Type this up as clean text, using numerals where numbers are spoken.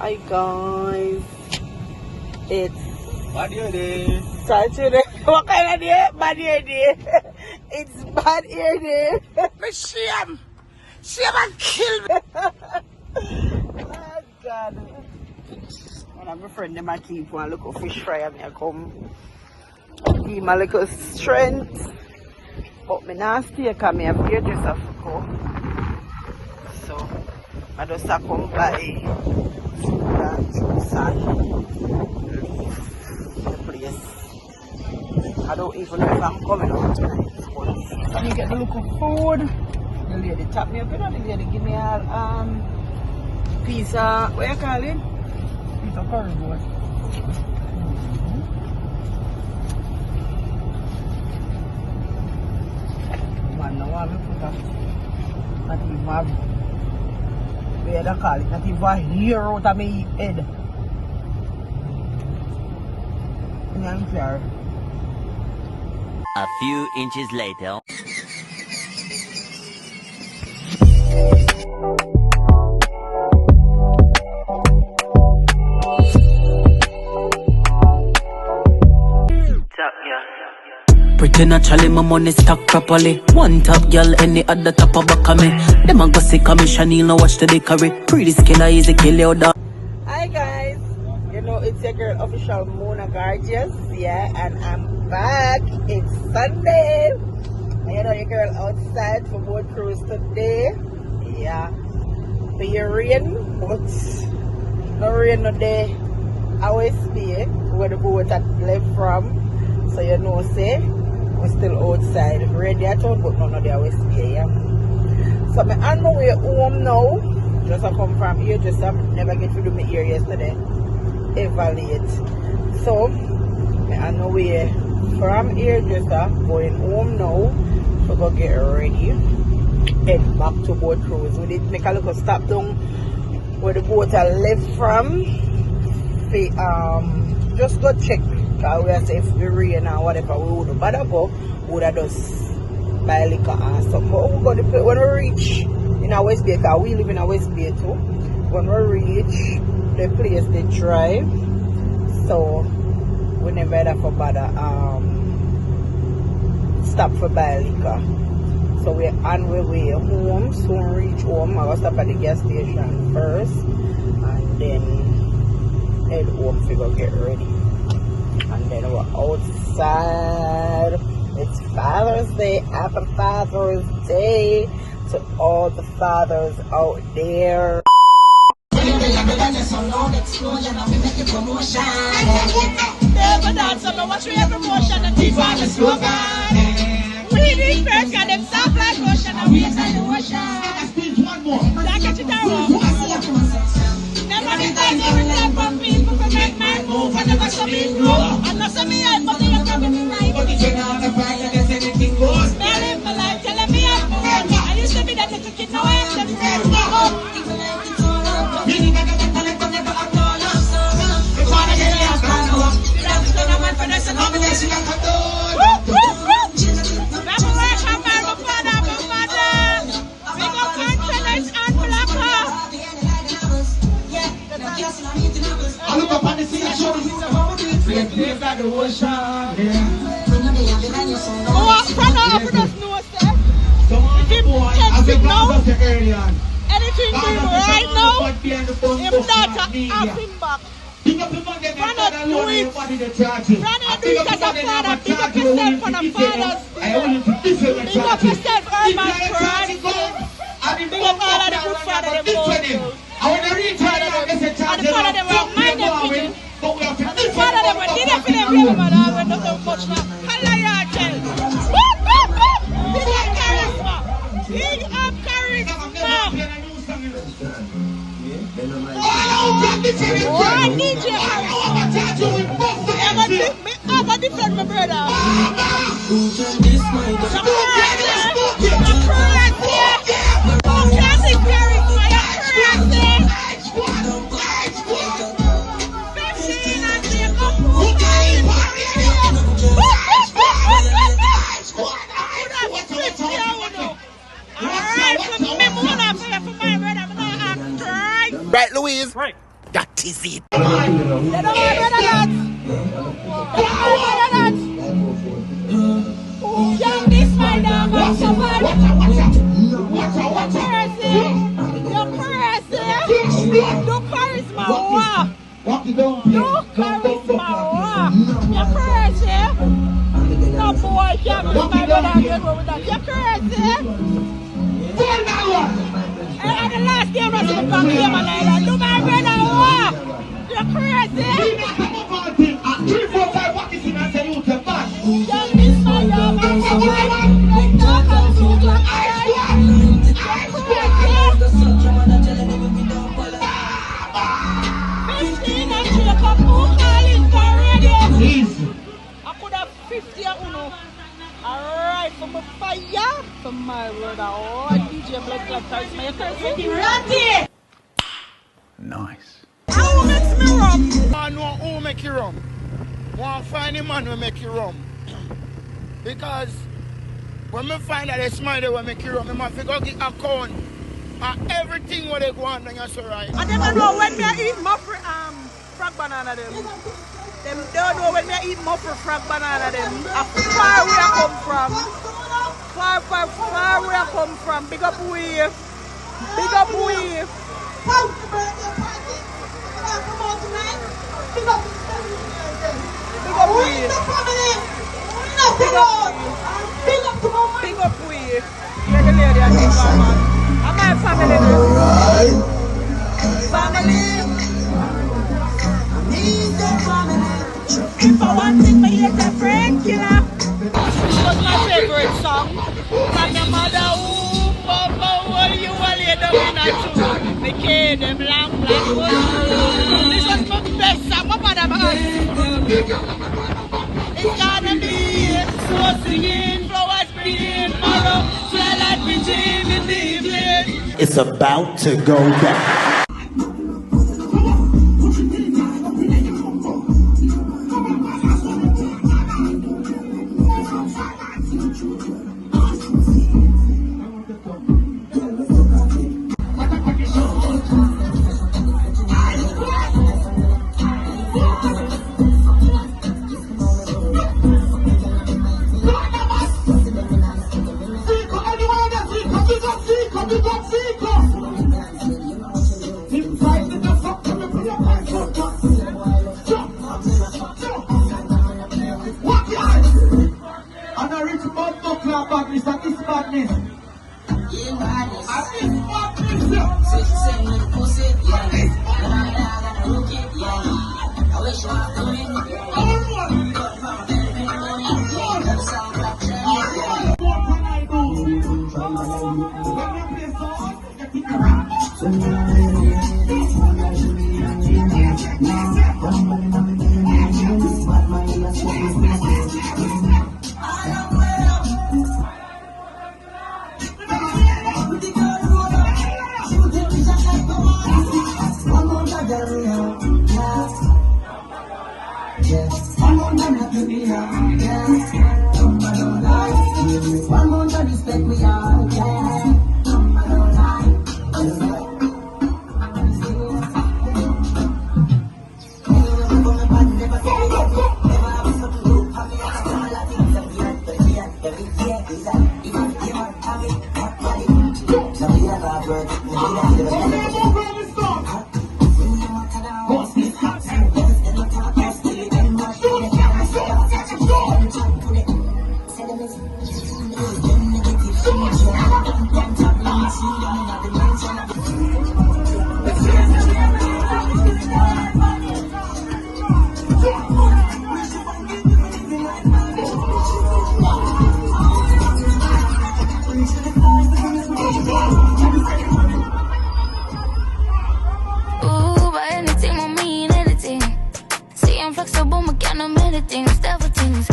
Hi guys, it's Bad Hair Day. Saturday. What kind of day? Bad Hair Day. It's Bad Hair Day. Me shame and kill me. Oh God. One of my friends them I keep one little fish fry and I come give my little strength. But me not stay because me have hairdresser to go. So I just have come by sun leave the place. I don't even know if I'm coming out tonight. But when you get the look of food, the lady tap me up, you know, the lady give me a piece of, what you call it? Piece of curry. Man, now I put a, not even a, what you call it, not even a hair out of my head. I'm sorry. A few inches later. Pretty naturally, my money stack properly. One top girl, any other top of back of me. Them a go sick of me, Chanel, now watch the decorate. Pretty skin, easy kill you down. Hi guys, you know it's your girl official Mona Gorgeous, yeah, and I'm back. It's Sunday, and you know your girl outside for boat cruise today, yeah. Be rain, but no rain no day. I always be where the boat had left from, so you know say we're still outside. Ready at all, but none of the always be, yeah. So I'm on my way home now. Just I come from here, just I never get to do my hair yesterday. Ever late. So I'm on my way from here, just going home now. So go get ready. Head back to boat cruise. We did make a little stop down where the boat are left from. Just go check. Because we are say if we rain or whatever, we wouldn't bother go. We would have just buy liquor and stuff. But we got the place when we reach in our West Bay, because we live in a West Bay too. When we reach the place they drive, so we never had for bother stop for buy liquor. So we're on our way home. Soon reach home. I will stop at the gas station first and then head home to go get ready. And then we're outside. It's Father's Day. Happy Father's Day to all the fathers out there. Anything right now, him daughter have him back. Brother, do it. Brother, do it as a father. Big up yourself for the fathers. Big up yourself, Urban Christ. Big up all of the good father them both. And the father them were mind them pity. And the father them were did it for them baby mother when nothing much now. Hallelujah, tell. Big up charisma. Big up charisma. Oh, I need you. I'm going to defend my brother. Right, Louise? Right. That What is it? They don't want that. Young this man down on someone. You're crazy. Do charisma war. Do charisma war. You're crazy. No boy can't be my brother and get over that. You're crazy. And the last game was the back game and I do my brother war. You're crazy. 3, 4, 5 walkies in and say you can bash. Young this man down on someone. I could have 50 or uno. Alright, for my fire, for my brother. Oh, DJ Blood Club Paris, my crazy. Ready! Nice. Who makes me rum? I know who make you rum. Want find the man who make you rum. Because when I find that it's my day will make you rum, I must go get account and everything what they go on and you're right. And them don't know when me eat muffin frog banana them. Them don't know when me eat muffin frog banana them. Far where I come from. Far where I come from. Big up we. Big up we. Big up we. Big up we. You're the lady and the man. I'm my family. Family. If I want to be a friend killer. This was my favorite song. From your mother, ooh, Papa, what you want to do in that too? The kid, them black wood. This was my best song. My mother, it's gonna be so singing, flowers springing, tomorrow, twilight between in the evening. It's about to go down. Flexible, mechanical, many things, devil things.